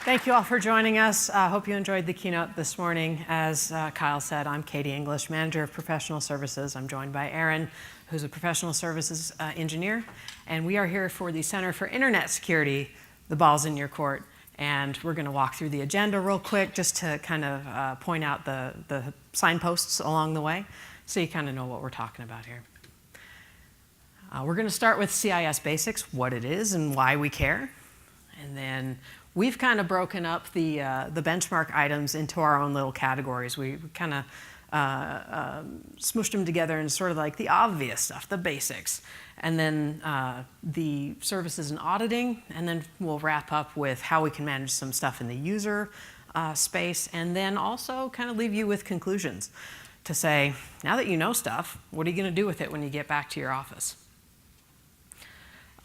Thank you all for joining us. I hope you enjoyed the keynote this morning. As Kyle said, I'm Katie English, Manager of Professional Services. I'm joined by Aaron, who's a Professional Services Engineer. And we are here for the Center for Internet Security. The ball's in your court. And we're going to walk through the agenda real quick just to kind of point out the signposts along the way so you kind of know what we're talking about here. We're going to start with CIS Basics, what it is and why we care. And then we've kind of broken up the benchmark items into our own little categories. We kind of smooshed them together in sort of like the obvious stuff, the basics, and then the services and auditing, and then we'll wrap up with how we can manage some stuff in the user space, and then also kind of leave you with conclusions to say, now that you know stuff, what are you going to do with it when you get back to your office?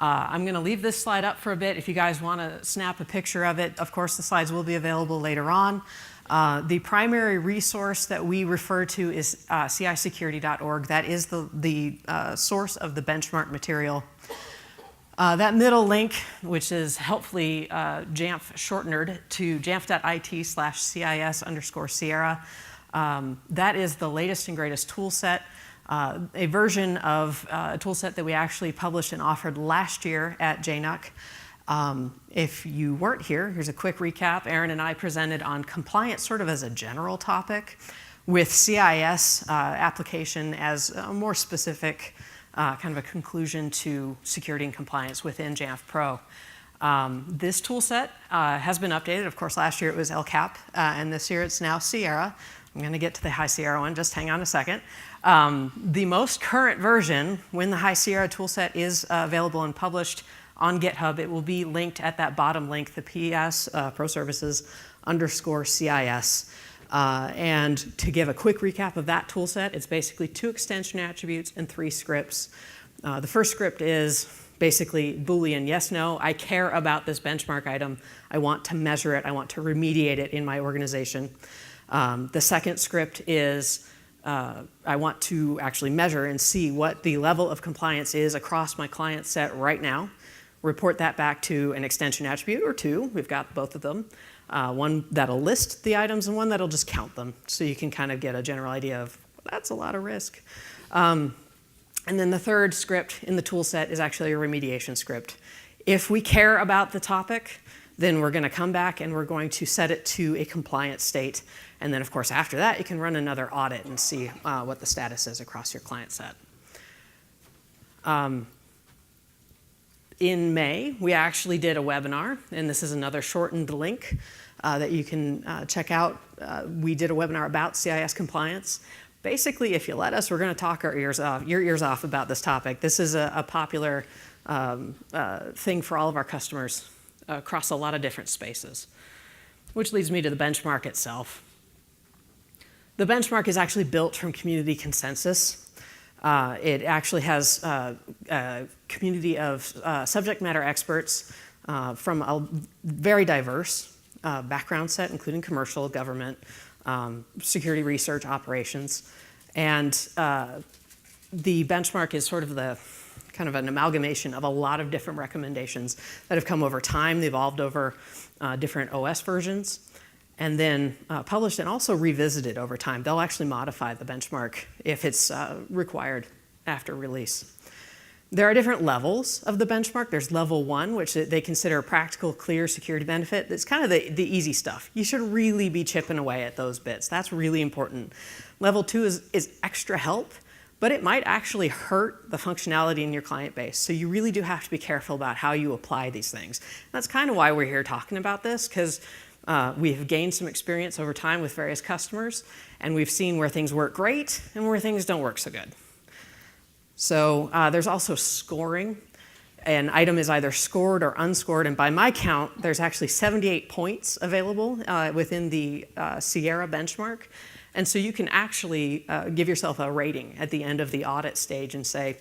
I'm going to leave this slide up for a bit. If you guys want to snap a picture of it, of course, the slides will be available later on. The primary resource that we refer to is cisecurity.org. That is the source of the benchmark material. That middle link, which is helpfully Jamf shortened to jamf.it/CIS_Sierra, that is the latest and greatest tool set. A version of a tool set that we actually published and offered last year at JNUC. If you weren't here, here's a quick recap. Aaron and I presented on compliance sort of as a general topic, with CIS application as a more specific kind of a conclusion to security and compliance within Jamf Pro. This tool set has been updated. Of course, last year it was LCAP, and this year it's now Sierra. I'm going to get to the High Sierra one, just hang on a second. The most current version, when the High Sierra toolset is available and published on GitHub, it will be linked at that bottom link, the PS Pro Services_CIS. And to give a quick recap of that toolset, it's basically 2 extension attributes and 3 scripts. The first script is basically Boolean yes, no. I care about this benchmark item. I want to measure it. I want to remediate it in my organization. The second script is I want to actually measure and see what the level of compliance is across my client set right now. Report that back to an extension attribute or 2. We've got both of them. One that'll list the items and one that'll just count them. So you can kind of get a general idea of, that's a lot of risk. And then the third script in the tool set is actually a remediation script. If we care about the topic, then we're going to come back and we're going to set it to a compliant state. And then, of course, after that, you can run another audit and see what the status is across your client set. In May, we actually did a webinar, and this is another shortened link that you can check out. We did a webinar about CIS compliance. Basically, if you let us, we're going to talk your ears off about this topic. This is a popular thing for all of our customers across a lot of different spaces, which leads me to the benchmark itself. The benchmark is actually built from community consensus. It actually has a community of subject matter experts from a very diverse background set, including commercial, government, security research, operations. And the benchmark is sort of the kind of an amalgamation of a lot of different recommendations that have come over time. They evolved over different OS versions, and then published and also revisited over time. They'll actually modify the benchmark if it's required after release. There are different levels of the benchmark. There's level 1, which they consider practical, clear security benefit. It's kind of the easy stuff. You should really be chipping away at those bits. That's really important. Level 2 is extra help, but it might actually hurt the functionality in your client base. So you really do have to be careful about how you apply these things. And that's kind of why we're here talking about this, because we have gained some experience over time with various customers, and we've seen where things work great and where things don't work so good. So there's also scoring. An item is either scored or unscored, and by my count, there's actually 78 points available within the Sierra benchmark. And so you can actually give yourself a rating at the end of the audit stage and say,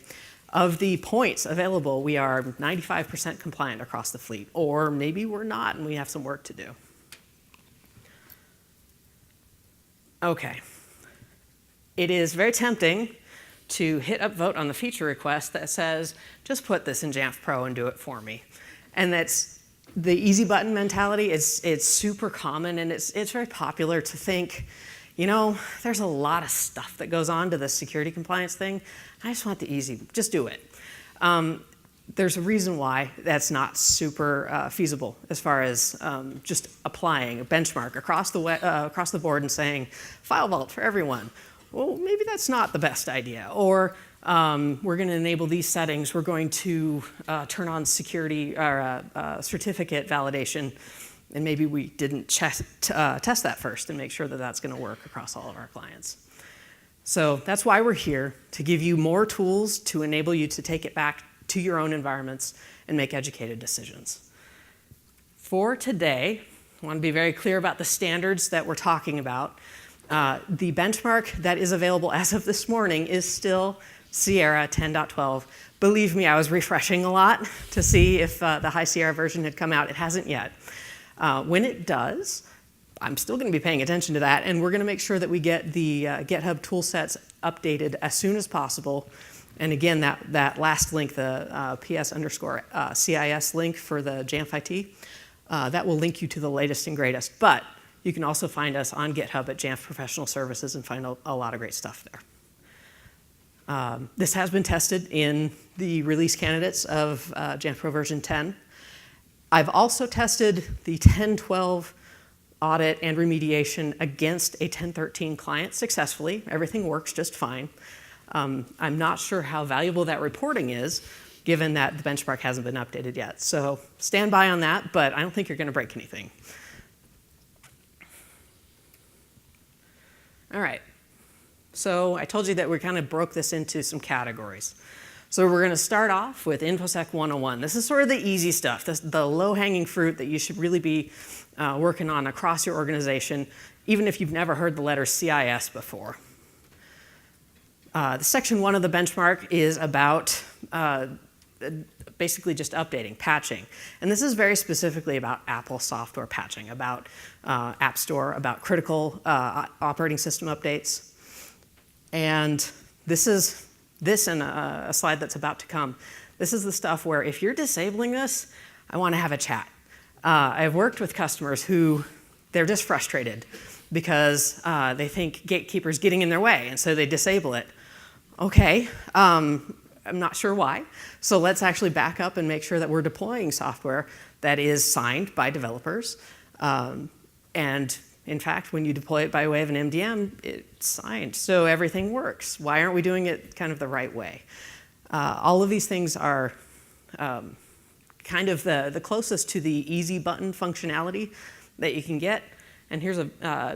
of the points available, we are 95% compliant across the fleet, or maybe we're not and we have some work to do. Okay. It is very tempting to hit upvote on the feature request that says, just put this in Jamf Pro and do it for me. And that's The easy button mentality, it's super common, and it's very popular to think, you know, there's a lot of stuff that goes on to the security compliance thing. I just want the easy, just do it. There's a reason why that's not super feasible as far as just applying a benchmark across the board and saying, file vault for everyone. Well, maybe that's not the best idea. Or we're going to enable these settings. We're going to turn on security or certificate validation. And maybe we didn't test that first and make sure that that's going to work across all of our clients. So that's why we're here, to give you more tools to enable you to take it back to your own environments and make educated decisions. For today, I want to be very clear about the standards that we're talking about. The benchmark that is available as of this morning is still Sierra 10.12. Believe me, I was refreshing a lot to see if the High Sierra version had come out. It hasn't yet. When it does, I'm still going to be paying attention to that, and we're going to make sure that we get the GitHub toolsets updated as soon as possible. And again, that last link, the PS_CIS link for the Jamf IT, that will link you to the latest and greatest. But you can also find us on GitHub at Jamf Professional Services and find a lot of great stuff there. This has been tested in the release candidates of Jamf Pro version 10. I've also tested the 10.12 audit and remediation against a 10.13 client successfully. Everything works just fine. I'm not sure how valuable that reporting is, given that the benchmark hasn't been updated yet. So stand by on that, but I don't think you're going to break anything. All right. So I told you that we kind of broke this into some categories. So we're going to start off with InfoSEC 101. This is sort of the easy stuff, the low-hanging fruit that you should really be working on across your organization, even if you've never heard the letter CIS before. The section 1 of the benchmark is about basically just updating, patching. And this is very specifically about Apple software patching, about App Store, about critical operating system updates. And this and a slide that's about to come. This is the stuff where if you're disabling this, I want to have a chat. I've worked with customers who they're just frustrated because they think Gatekeeper's getting in their way, and so they disable it. Okay, I'm not sure why. So let's actually back up and make sure that we're deploying software that is signed by developers. And in fact, when you deploy it by way of an MDM, it's signed, so everything works. Why aren't we doing it kind of the right way? All of these things are kind of the closest to the easy button functionality that you can get. And here's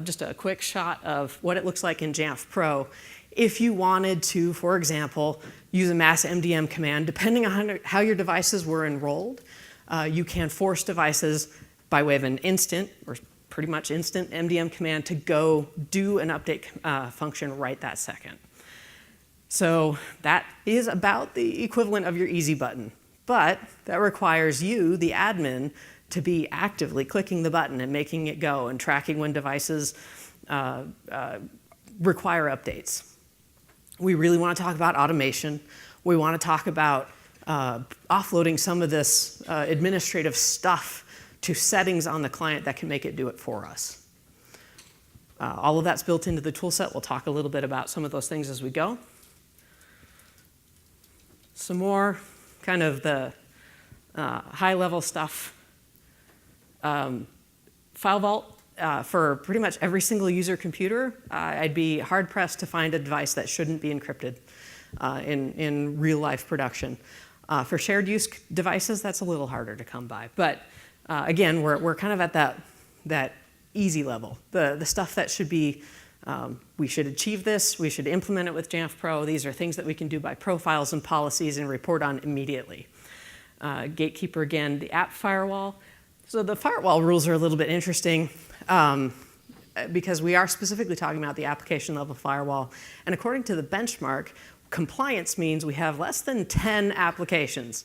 just a quick shot of what it looks like in Jamf Pro. If you wanted to, for example, use a mass MDM command, depending on how your devices were enrolled, you can force devices by way of an instant, or pretty much instant MDM command to go do an update function right that second. So that is about the equivalent of your easy button, but that requires you, the admin, to be actively clicking the button and making it go and tracking when devices require updates. We really want to talk about automation. We want to talk about offloading some of this administrative stuff to settings on the client that can make it do it for us. All of that's built into the toolset. We'll talk a little bit about some of those things as we go. Some more kind of the high-level stuff. File Vault. For pretty much every single user computer, I'd be hard-pressed to find a device that shouldn't be encrypted in real-life production. For shared use devices, that's a little harder to come by. But again, we're kind of at that easy level. The stuff that should be, we should achieve this, we should implement it with Jamf Pro. These are things that we can do by profiles and policies and report on immediately. Gatekeeper, again, the app firewall. So the firewall rules are a little bit interesting because we are specifically talking about the application level firewall. And according to the benchmark, compliance means we have less than 10 applications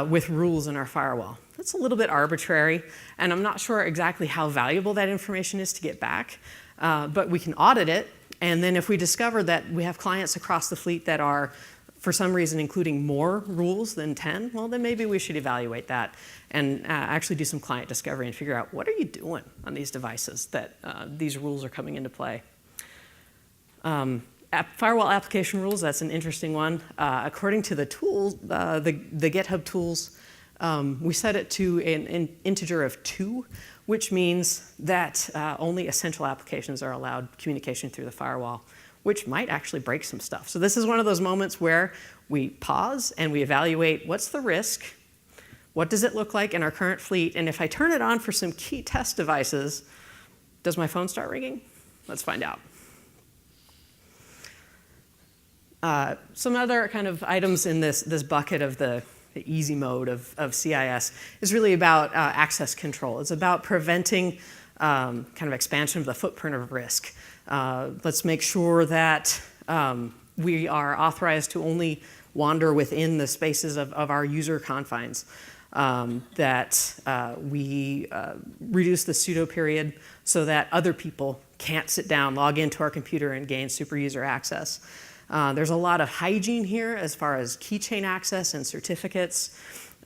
with rules in our firewall. That's a little bit arbitrary, and I'm not sure exactly how valuable that information is to get back, but we can audit it, and then if we discover that we have clients across the fleet that are for some reason including more rules than 10, well, then maybe we should evaluate that and actually do some client discovery and figure out what are you doing on these devices that these rules are coming into play. Firewall application rules, that's an interesting one. According to the tools, the GitHub tools, we set it to an integer of 2, which means that only essential applications are allowed communication through the firewall, which might actually break some stuff. So this is one of those moments where we pause and we evaluate what's the risk, what does it look like in our current fleet, and if I turn it on for some key test devices, does my phone start ringing? Let's find out. Some other kind of items in this bucket of the easy mode of CIS is really about access control. It's about preventing kind of expansion of the footprint of risk. Let's make sure that we are authorized to only wander within the spaces of our user confines, that we reduce the pseudo period so that other people can't sit down, log into our computer, and gain super user access. There's a lot of hygiene here as far as keychain access and certificates,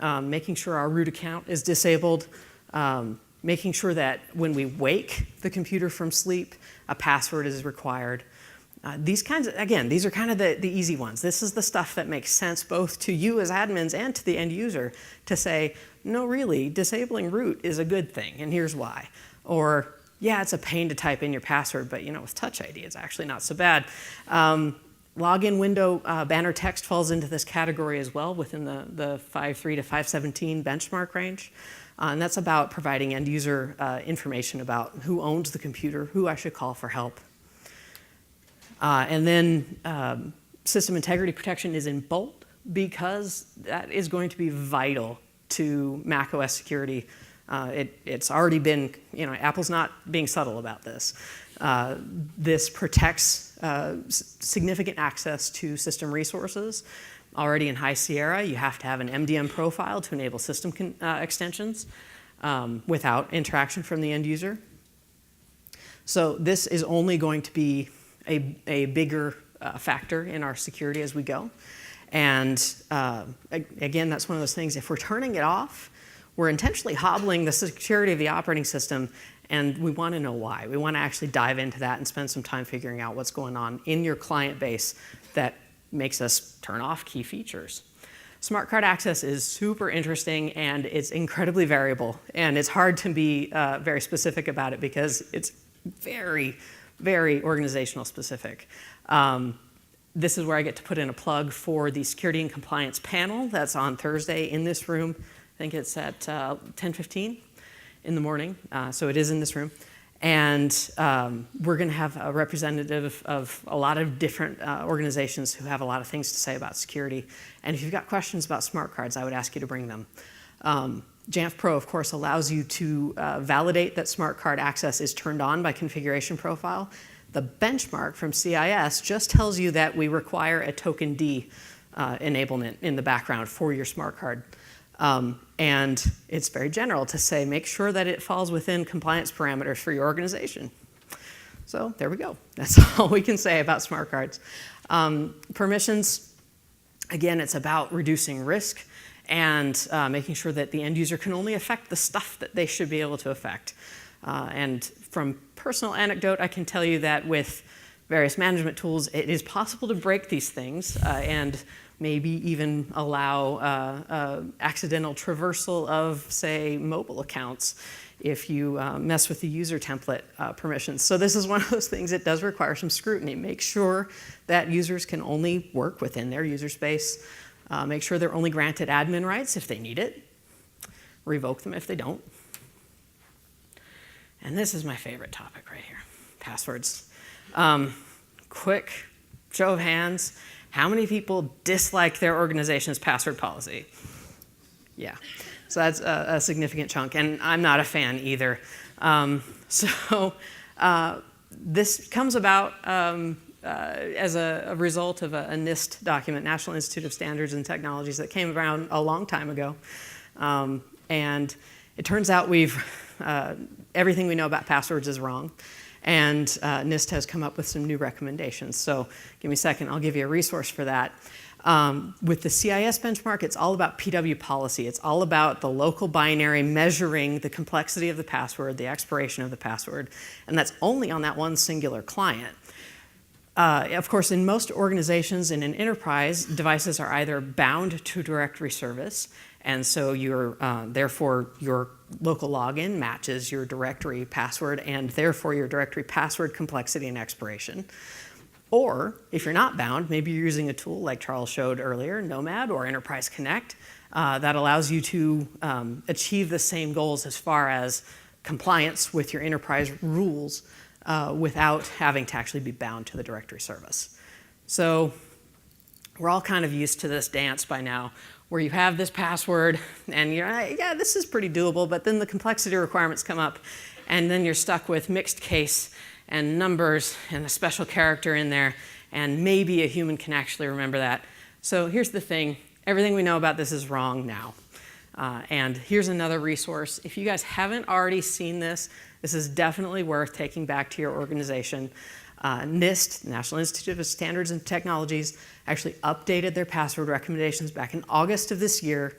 making sure our root account is disabled, making sure that when we wake the computer from sleep, a password is required. These kinds of, again, these are kind of the easy ones. This is the stuff that makes sense both to you as admins and to the end user to say, no, really, disabling root is a good thing, and here's why. Or, yeah, it's a pain to type in your password, but with Touch ID, it's actually not so bad. Login window banner text falls into this category as well within the 5.3 to 5.17 benchmark range. And that's about providing end user information about who owns the computer, who I should call for help. And then system integrity protection is in bold because that is going to be vital to macOS security. It's already been, Apple's not being subtle about this. This protects significant access to system resources. Already in High Sierra, you have to have an MDM profile to enable system extensions without interaction from the end user. So this is only going to be a bigger factor in our security as we go. And again, that's one of those things, if we're turning it off, we're intentionally hobbling the security of the operating system, and we want to know why. We want to actually dive into that and spend some time figuring out what's going on in your client base that makes us turn off key features. Smart card access is super interesting, and it's incredibly variable, and it's hard to be very specific about it because it's very, very organizational specific. This is where I get to put in a plug for the Security and Compliance panel that's on Thursday in this room. I think it's at 10:15 in the morning, so it is in this room. And we're going to have a representative of a lot of different organizations who have a lot of things to say about security. And if you've got questions about smart cards, I would ask you to bring them. Jamf Pro, of course, allows you to validate that smart card access is turned on by configuration profile. The benchmark from CIS just tells you that we require a token D enablement in the background for your smart card. And it's very general to say, make sure that it falls within compliance parameters for your organization. So there we go. That's all we can say about smart cards. Permissions, again, it's about reducing risk and making sure that the end user can only affect the stuff that they should be able to affect. And from personal anecdote, I can tell you that with various management tools, it is possible to break these things and maybe even allow accidental traversal of, say, mobile accounts if you mess with the user template permissions. So this is one of those things that does require some scrutiny. Make sure that users can only work within their user space. Make sure they're only granted admin rights if they need it. Revoke them if they don't. And this is my favorite topic right here, passwords. Quick show of hands. How many people dislike their organization's password policy? Yeah, so that's a significant chunk, and I'm not a fan either. This comes about as a result of a NIST document, National Institute of Standards and Technologies, that came around a long time ago. And it turns out everything we know about passwords is wrong. And NIST has come up with some new recommendations. So give me a second, I'll give you a resource for that. With the CIS benchmark, it's all about PW policy. It's all about the local binary measuring the complexity of the password, the expiration of the password, and that's only on that one singular client. Of course, in most organizations in an enterprise, devices are either bound to directory service, and so therefore your local login matches your directory password, and therefore your directory password complexity and expiration. Or if you're not bound, maybe you're using a tool like Charles showed earlier, Nomad or Enterprise Connect, that allows you to achieve the same goals as far as compliance with your enterprise rules without having to actually be bound to the directory service. So we're all kind of used to this dance by now, where you have this password and you're like, yeah, this is pretty doable, but then the complexity requirements come up and then you're stuck with mixed case and numbers and a special character in there, and maybe a human can actually remember that. So here's the thing, everything we know about this is wrong now. And here's another resource. If you guys haven't already seen this, this is definitely worth taking back to your organization. NIST, National Institute of Standards and Technologies, actually updated their password recommendations back in August of this year,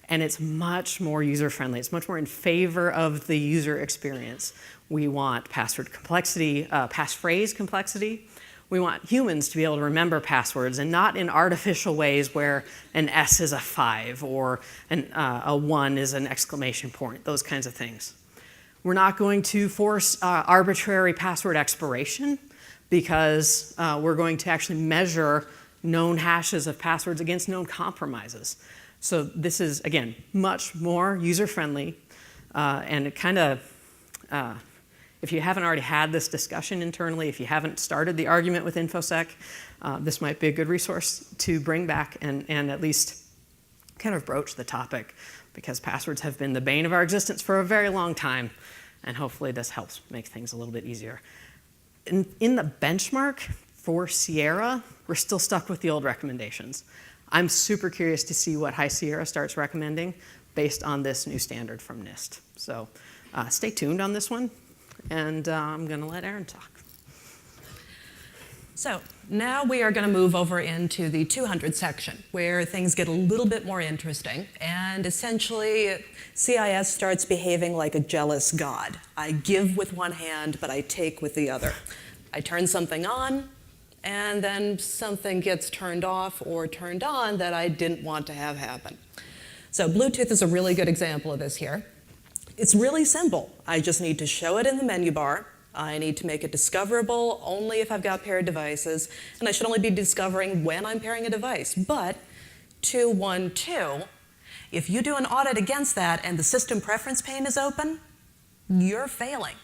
and it's much more user-friendly. It's much more in favor of the user experience. We want password complexity, passphrase complexity. We want humans to be able to remember passwords and not in artificial ways where an S is a 5 or a 1 is an exclamation point, those kinds of things. We're not going to force arbitrary password expiration because we're going to actually measure known hashes of passwords against known compromises. So this is, again, much more user-friendly, and it kind of, if you haven't already had this discussion internally, if you haven't started the argument with InfoSEC, this might be a good resource to bring back and at least kind of broach the topic, because passwords have been the bane of our existence for a very long time, and hopefully this helps make things a little bit easier. In the benchmark for Sierra, we're still stuck with the old recommendations. I'm super curious to see what High Sierra starts recommending based on this new standard from NIST. So stay tuned on this one, and I'm going to let Erin talk. So now we are going to move over into the 200 section, where things get a little bit more interesting, and essentially CIS starts behaving like a jealous god. I give with one hand, but I take with the other. I turn something on, and then something gets turned off or turned on that I didn't want to have happen. So Bluetooth is a really good example of this here. It's really simple. I just need to show it in the menu bar. I need to make it discoverable only if I've got paired devices, and I should only be discovering when I'm pairing a device. But 212, if you do an audit against that and the system preference pane is open, you're failing.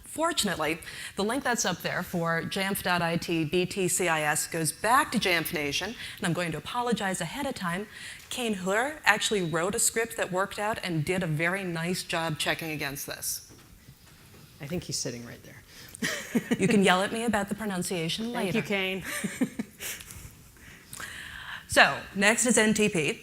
Fortunately, the link that's up there for jamf.it BTCIS goes back to Jamf Nation, and I'm going to apologize ahead of time. Kane Hur actually wrote a script that worked out and did a very nice job checking against this. I think he's sitting right there. You can yell at me about the pronunciation later. Thank you, Kane. So next is NTP.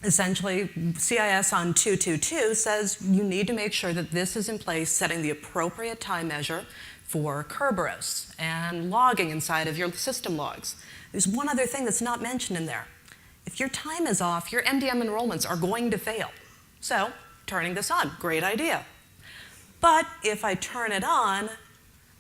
Essentially, CIS on 222 says you need to make sure that this is in place, setting the appropriate time measure for Kerberos and logging inside of your system logs. There's one other thing that's not mentioned in there. If your time is off, your MDM enrollments are going to fail. So turning this on, great idea. But if I turn it on,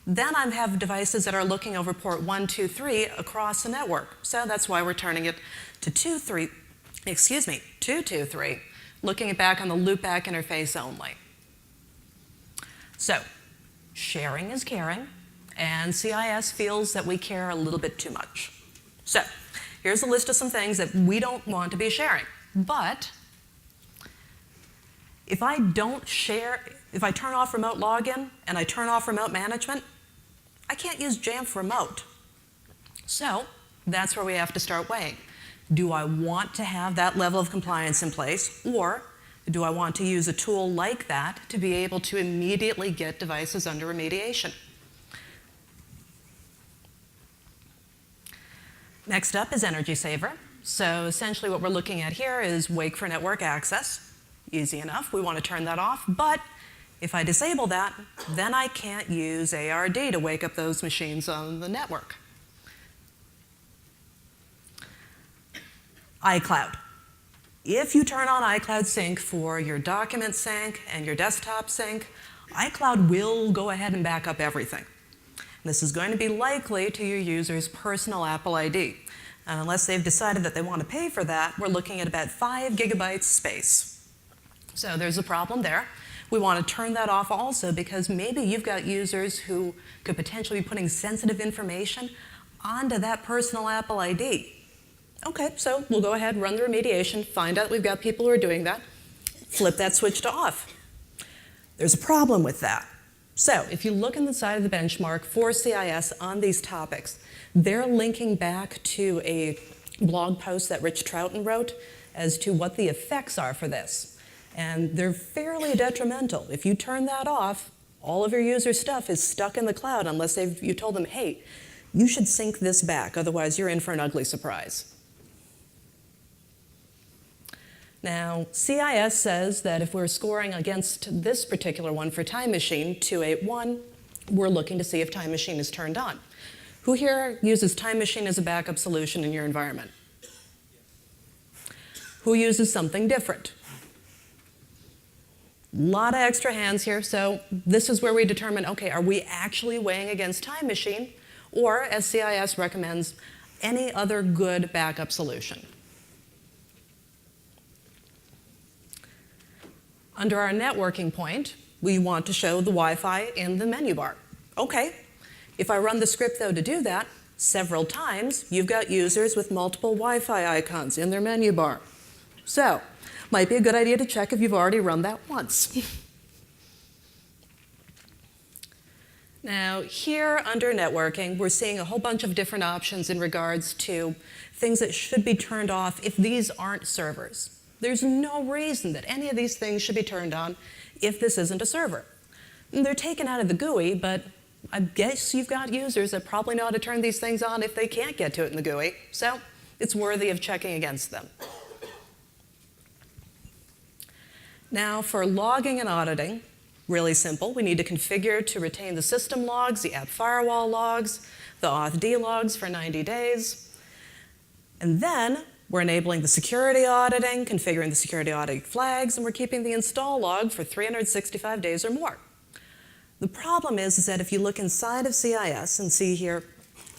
then I have devices that are looking over port 123 across the network. So that's why we're turning it to 223, looking it back on the loopback interface only. So sharing is caring, and CIS feels that we care a little bit too much. So here's a list of some things that we don't want to be sharing. But if I don't share, if I turn off remote login and I turn off remote management, I can't use Jamf Remote. So that's where we have to start weighing. Do I want to have that level of compliance in place, or do I want to use a tool like that to be able to immediately get devices under remediation? Next up is Energy Saver. So essentially what we're looking at here is wake for network access. Easy enough, we want to turn that off, but if I disable that, then I can't use ARD to wake up those machines on the network. iCloud. If you turn on iCloud Sync for your document sync and your desktop sync, iCloud will go ahead and back up everything. This is going to be likely to your user's personal Apple ID. And unless they've decided that they want to pay for that, we're looking at about 5 gigabytes space. So there's a problem there. We want to turn that off also because maybe you've got users who could potentially be putting sensitive information onto that personal Apple ID. Okay, so we'll go ahead, run the remediation, find out we've got people who are doing that, flip that switch to off. There's a problem with that. So if you look inside of the benchmark for CIS on these topics, they're linking back to a blog post that Rich Troughton wrote as to what the effects are for this. And they're fairly detrimental. If you turn that off, all of your user stuff is stuck in the cloud unless you told them, hey, you should sync this back, otherwise you're in for an ugly surprise. Now, CIS says that if we're scoring against this particular one for Time Machine, 281, we're looking to see if Time Machine is turned on. Who here uses Time Machine as a backup solution in your environment? Who uses something different? A lot of extra hands here, so this is where we determine, okay, are we actually weighing against Time Machine, or, as CIS recommends, any other good backup solution? Under our networking point, we want to show the Wi-Fi in the menu bar. Okay, if I run the script though to do that, several times, you've got users with multiple Wi-Fi icons in their menu bar. So, might be a good idea to check if you've already run that once. Now, here under networking, we're seeing a whole bunch of different options in regards to things that should be turned off if these aren't servers. There's no reason that any of these things should be turned on if this isn't a server. And they're taken out of the GUI, but I guess you've got users that probably know how to turn these things on if they can't get to it in the GUI, so it's worthy of checking against them. Now, for logging and auditing, really simple. We need to configure to retain the system logs, the app firewall logs, the authd logs for 90 days. And then we're enabling the security auditing, configuring the security auditing flags, and we're keeping the install log for 365 days or more. The problem is that if you look inside of CIS and see here,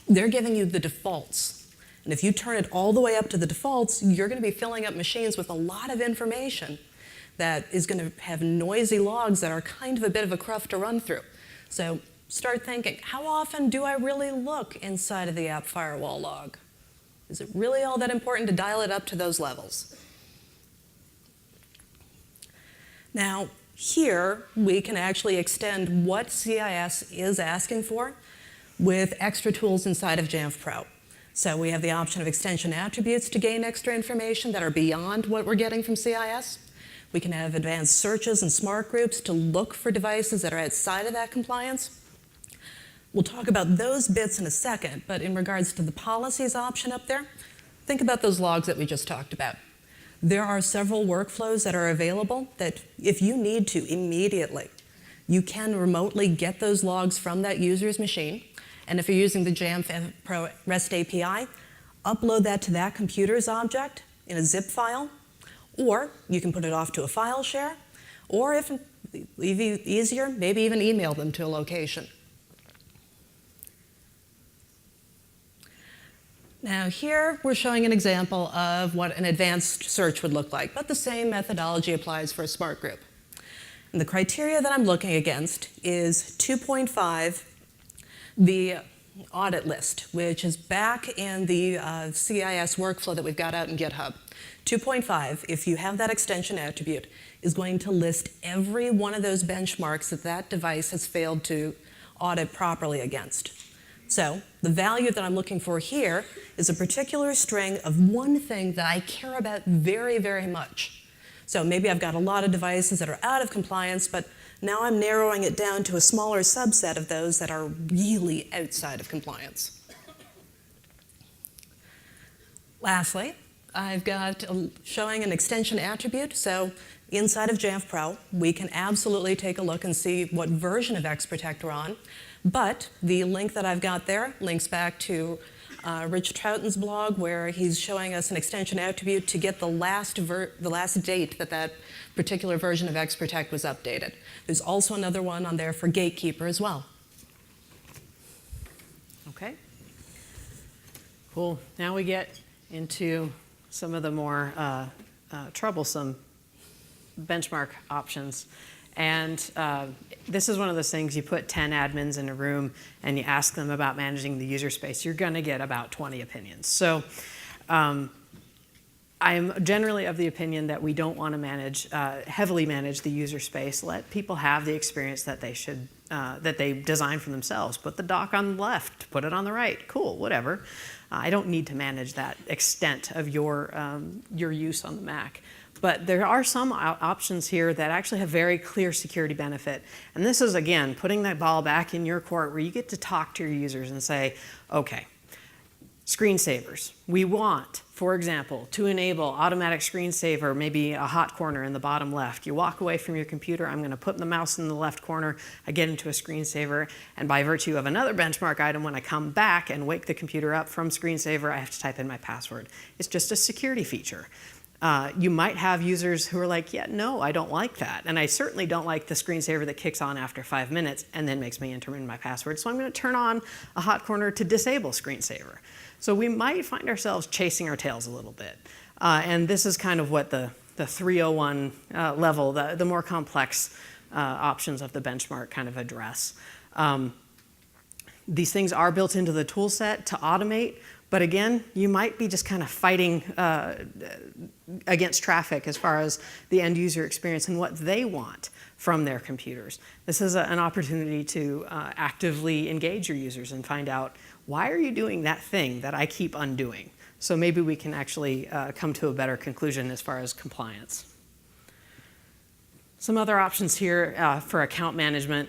they're giving you the defaults. And if you turn it all the way up to the defaults, you're going to be filling up machines with a lot of information that is going to have noisy logs that are kind of a bit of a cruft to run through. So start thinking, how often do I really look inside of the app firewall log? Is it really all that important to dial it up to those levels? Now, here we can actually extend what CIS is asking for with extra tools inside of Jamf Pro. So we have the option of extension attributes to gain extra information that are beyond what we're getting from CIS. We can have advanced searches and smart groups to look for devices that are outside of that compliance. We'll talk about those bits in a second, but in regards to the policies option up there, think about those logs that we just talked about. There are several workflows that are available that if you need to immediately, you can remotely get those logs from that user's machine. And if you're using the Jamf Pro REST API, upload that to that computer's object in a zip file, or you can put it off to a file share, or if easier, maybe even email them to a location. Now here we're showing an example of what an advanced search would look like, but the same methodology applies for a smart group. And the criteria that I'm looking against is 2.5, the audit list, which is back in the CIS workflow that we've got out in GitHub. 2.5, if you have that extension attribute, is going to list every one of those benchmarks that that device has failed to audit properly against. So the value that I'm looking for here is a particular string of one thing that I care about very, very much. So maybe I've got a lot of devices that are out of compliance, but now I'm narrowing it down to a smaller subset of those that are really outside of compliance. Lastly, I've got showing an extension attribute. So inside of Jamf Pro, we can absolutely take a look and see what version of XProtect we're on. But the link that I've got there links back to Rich Troughton's blog, where he's showing us an extension attribute to get the last date that that particular version of XProtect was updated. There's also another one on there for Gatekeeper as well. Okay. Cool. Now we get into some of the more troublesome benchmark options. And this is one of those things, you put 10 admins in a room and you ask them about managing the user space, you're going to get about 20 opinions. So I'm generally of the opinion that we don't want to heavily manage the user space. Let people have the experience that they should, that they design for themselves. Put the dock on the left, put it on the right, cool, whatever. I don't need to manage that extent of your use on the Mac. But there are some options here that actually have very clear security benefit. And this is, again, putting that ball back in your court where you get to talk to your users and say, okay, screensavers. We want, for example, to enable automatic screensaver, maybe a hot corner in the bottom left. You walk away from your computer, I'm going to put the mouse in the left corner, I get into a screensaver, and by virtue of another benchmark item, when I come back and wake the computer up from screensaver, I have to type in my password. It's just a security feature. You might have users who are like, yeah, no, I don't like that. And I certainly don't like the screensaver that kicks on after 5 minutes and then makes me enter in my password. So I'm going to turn on a hot corner to disable screensaver. So we might find ourselves chasing our tails a little bit. And this is kind of what the 301 level, the more complex options of the benchmark kind of address. These things are built into the tool set to automate. But again, you might be just kind of fighting against traffic as far as the end user experience and what they want from their computers. This is an opportunity to actively engage your users and find out, why are you doing that thing that I keep undoing? So maybe we can actually come to a better conclusion as far as compliance. Some other options here for account management.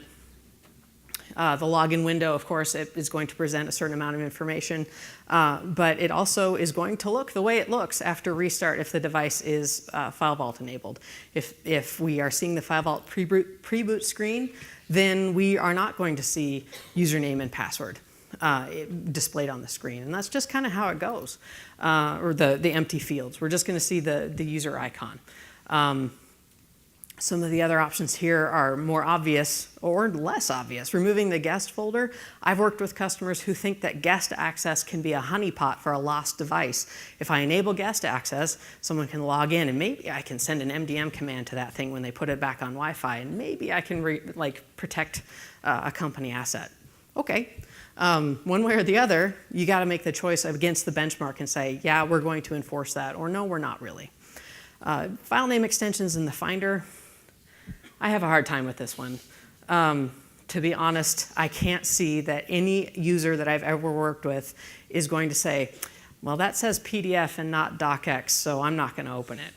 The login window, of course, it is going to present a certain amount of information, but it also is going to look the way it looks after restart if the device is File Vault enabled. If we are seeing the File Vault pre-boot screen, then we are not going to see username and password displayed on the screen. And that's just kind of how it goes, or the empty fields. We're just going to see the user icon. Some of the other options here are more obvious or less obvious. Removing the guest folder. I've worked with customers who think that guest access can be a honeypot for a lost device. If I enable guest access, someone can log in and maybe I can send an MDM command to that thing when they put it back on Wi-Fi, and maybe I can protect a company asset. Okay. One way or the other, you got to make the choice against the benchmark and say, yeah, we're going to enforce that, or no, we're not really. File name extensions in the Finder. I have a hard time with this one. To be honest, I can't see that any user that I've ever worked with is going to say, well, that says PDF and not docx, so I'm not going to open it.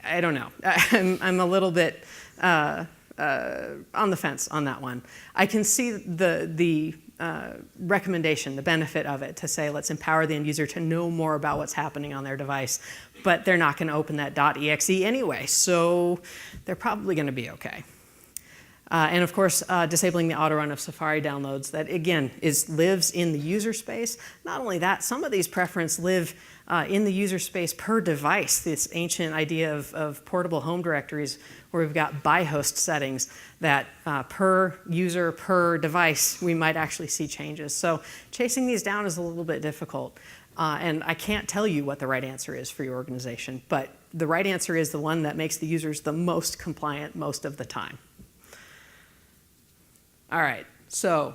I don't know. I'm a little bit on the fence on that one. I can see the recommendation, the benefit of it, to say let's empower the end user to know more about what's happening on their device, but they're not going to open that .exe anyway, so they're probably going to be okay. And of course, disabling the auto run of Safari downloads, that again lives in the user space. Not only that, some of these preferences live in the user space per device, this ancient idea of portable home directories where we've got by host settings that per user, per device, we might actually see changes. So chasing these down is a little bit difficult. And I can't tell you what the right answer is for your organization, but the right answer is the one that makes the users the most compliant most of the time. All right, so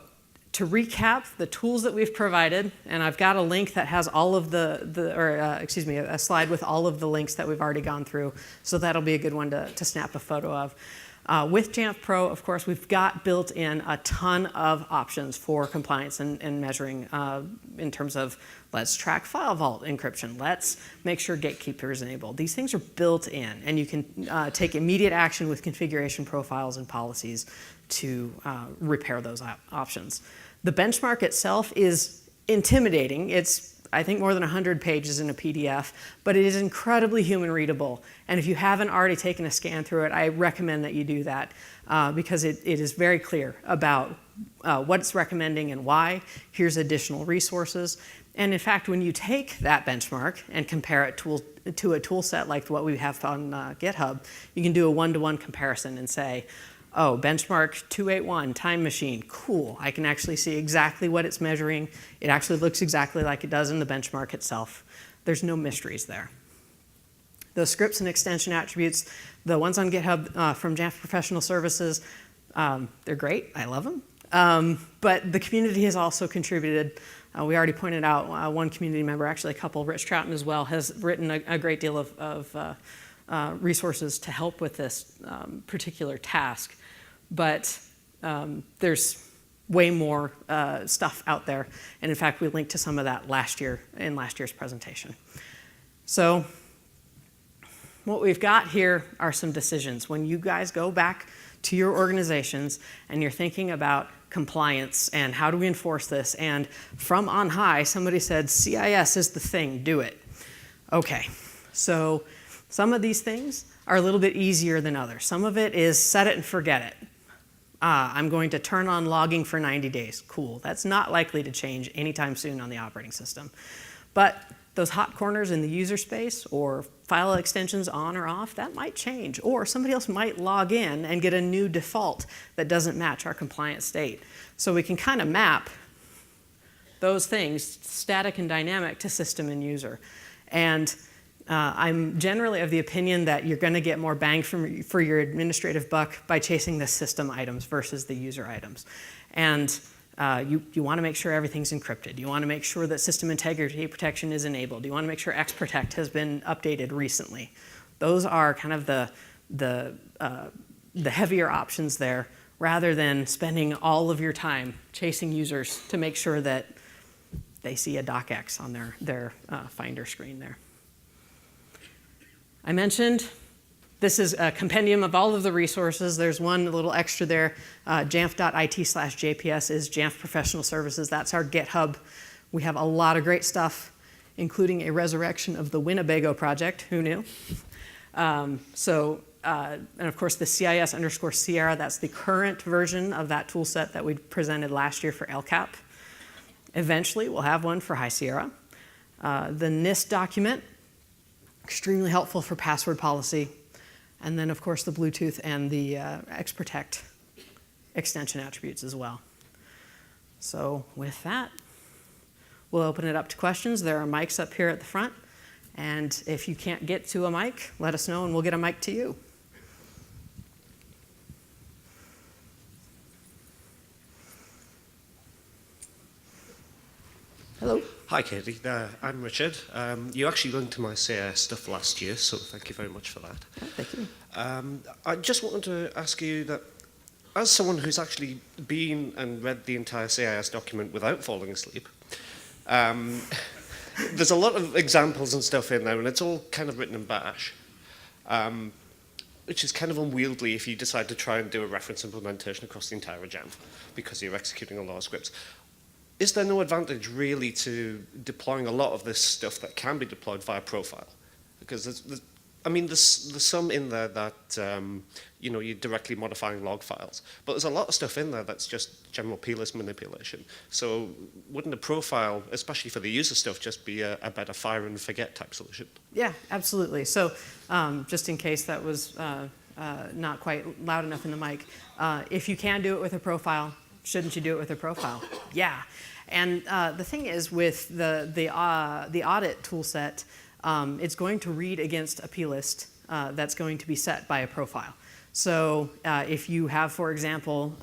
to recap the tools that we've provided, and I've got a link that has all of a slide with all of the links that we've already gone through, so that'll be a good one to snap a photo of. With Jamf Pro, of course, we've got built in a ton of options for compliance and measuring in terms of let's track file vault encryption, let's make sure Gatekeeper is enabled. These things are built in, and you can take immediate action with configuration profiles and policies to repair those options. The benchmark itself is intimidating. It's I think, more than 100 pages in a PDF, but it is incredibly human readable. And if you haven't already taken a scan through it, I recommend that you do that because it is very clear about what it's recommending and why. Here's additional resources. And in fact, when you take that benchmark and compare it to a tool set like what we have on GitHub, you can do a one-to-one comparison and say, oh, benchmark 281, time machine, cool. I can actually see exactly what it's measuring. It actually looks exactly like it does in the benchmark itself. There's no mysteries there. Those scripts and extension attributes, the ones on GitHub from Jamf Professional Services, they're great. I love them. But the community has also contributed. We already pointed out one community member, actually a couple, Rich Troughton as well, has written a great deal of resources to help with this particular task. But there's way more stuff out there. And in fact, we linked to some of that last year in last year's presentation. So what we've got here are some decisions. When you guys go back to your organizations and you're thinking about compliance and how do we enforce this, and from on high, somebody said, CIS is the thing, do it. Okay, so some of these things are a little bit easier than others. Some of it is set it and forget it. I'm going to turn on logging for 90 days. Cool. That's not likely to change anytime soon on the operating system. But those hot corners in the user space or file extensions on or off, that might change. Or somebody else might log in and get a new default that doesn't match our compliant state. So we can kind of map those things, static and dynamic, to system and user. And I'm generally of the opinion that you're going to get more bang for your administrative buck by chasing the system items versus the user items. And you want to make sure everything's encrypted. You want to make sure that system integrity protection is enabled. You want to make sure XProtect has been updated recently. Those are kind of the heavier options there, rather than spending all of your time chasing users to make sure that they see a docx on their Finder screen there. I mentioned this is a compendium of all of the resources. There's one little extra there. Jamf.it/JPS is Jamf Professional Services. That's our GitHub. We have a lot of great stuff, including a resurrection of the Winnebago project. Who knew? And of course, the CIS_Sierra, that's the current version of that tool set that we presented last year for LCAP. Eventually, we'll have one for High Sierra. The NIST document, extremely helpful for password policy. And then, of course, the Bluetooth and the XProtect extension attributes as well. So with that, we'll open it up to questions. There are mics up here at the front. And if you can't get to a mic, let us know and we'll get a mic to you. Hello. Hi, Katie. I'm Richard. You actually linked to my CIS stuff last year, so thank you very much for that. Oh, thank you. I just wanted to ask you that, as someone who's actually been and read the entire CIS document without falling asleep, there's a lot of examples and stuff in there, and it's all kind of written in Bash, which is kind of unwieldy if you decide to try and do a reference implementation across the entire Jamf, because you're executing a lot of scripts. Is there no advantage really to deploying a lot of this stuff that can be deployed via profile? Because there's some in there that you're directly modifying log files, but there's a lot of stuff in there that's just general plist manipulation. So wouldn't a profile, especially for the user stuff, just be a better fire and forget type solution? Yeah, absolutely. So just in case that was not quite loud enough in the mic, if you can do it with a profile, shouldn't you do it with a profile? Yeah. And the thing is, with the audit tool set, it's going to read against a plist that's going to be set by a profile. So if you have, for example,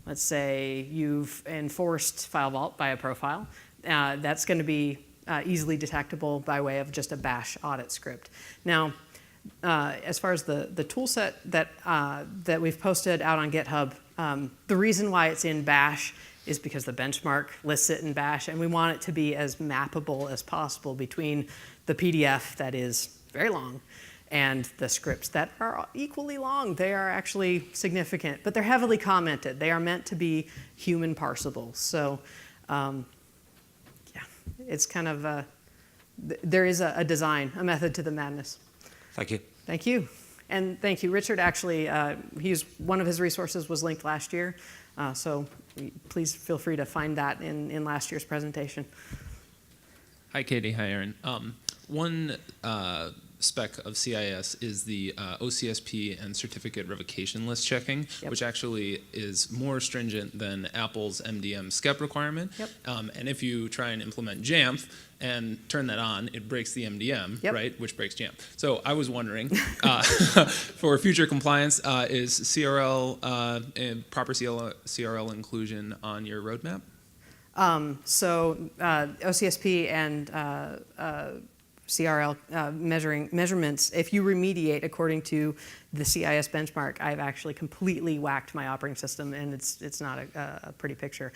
let's say you've enforced file vault by a profile, that's going to be easily detectable by way of just a bash audit script. Now, as far as the tool set that we've posted out on GitHub, the reason why it's in bash is because the benchmark lists it in bash, and we want it to be as mappable as possible between the PDF that is very long and the scripts that are equally long. They are actually significant, but they're heavily commented. They are meant to be human parsable. So yeah, it's kind of there is a design, a method to the madness. Thank you. Thank you. And thank you. Richard, actually, one of his resources was linked last year, so please feel free to find that in last year's presentation. Hi, Katie. Hi, Aaron. One spec of CIS is the OCSP and certificate revocation list checking, Yep. which actually is more stringent than Apple's MDM SCEP requirement. Yep. And if you try and implement Jamf and turn that on, it breaks the MDM, Yep. right, which breaks Jamf. So I was wondering, for future compliance, is CRL, proper CRL inclusion on your roadmap? So OCSP and CRL measurements, if you remediate according to the CIS benchmark, I've actually completely whacked my operating system, and it's not a pretty picture.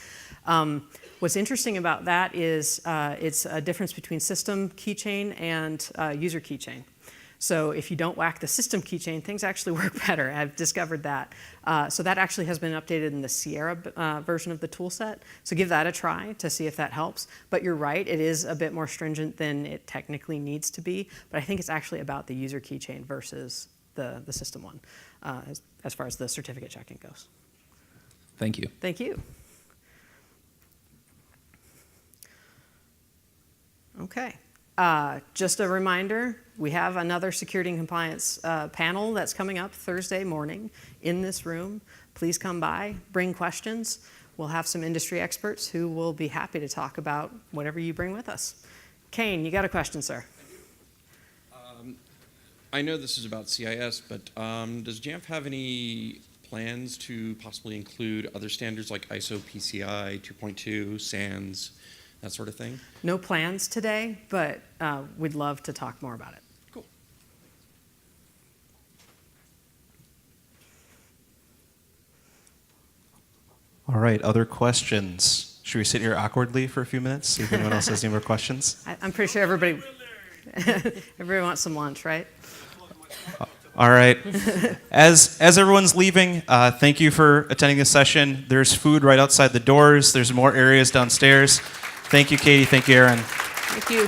What's interesting about that is it's a difference between system keychain and user keychain. So if you don't whack the system keychain, things actually work better. I've discovered that. So that actually has been updated in the Sierra version of the toolset. So give that a try to see if that helps. But you're right, it is a bit more stringent than it technically needs to be. But I think it's actually about the user keychain versus the system one, as far as the certificate checking goes. Thank you. Thank you. Okay. Just a reminder, we have another security and compliance panel that's coming up Thursday morning in this room. Please come by, bring questions. We'll have some industry experts who will be happy to talk about whatever you bring with us. Kane, you got a question, sir? I know this is about CIS, but does Jamf have any plans to possibly include other standards like ISO PCI 2.2, SANS, that sort of thing? No plans today, but we'd love to talk more about it. Cool. All right, other questions? Should we sit here awkwardly for a few minutes, see if anyone else has any more questions? I'm pretty sure everybody wants some lunch, right? All right. As everyone's leaving, thank you for attending this session. There's food right outside the doors. There's more areas downstairs. Thank you, Katie. Thank you, Aaron. Thank you.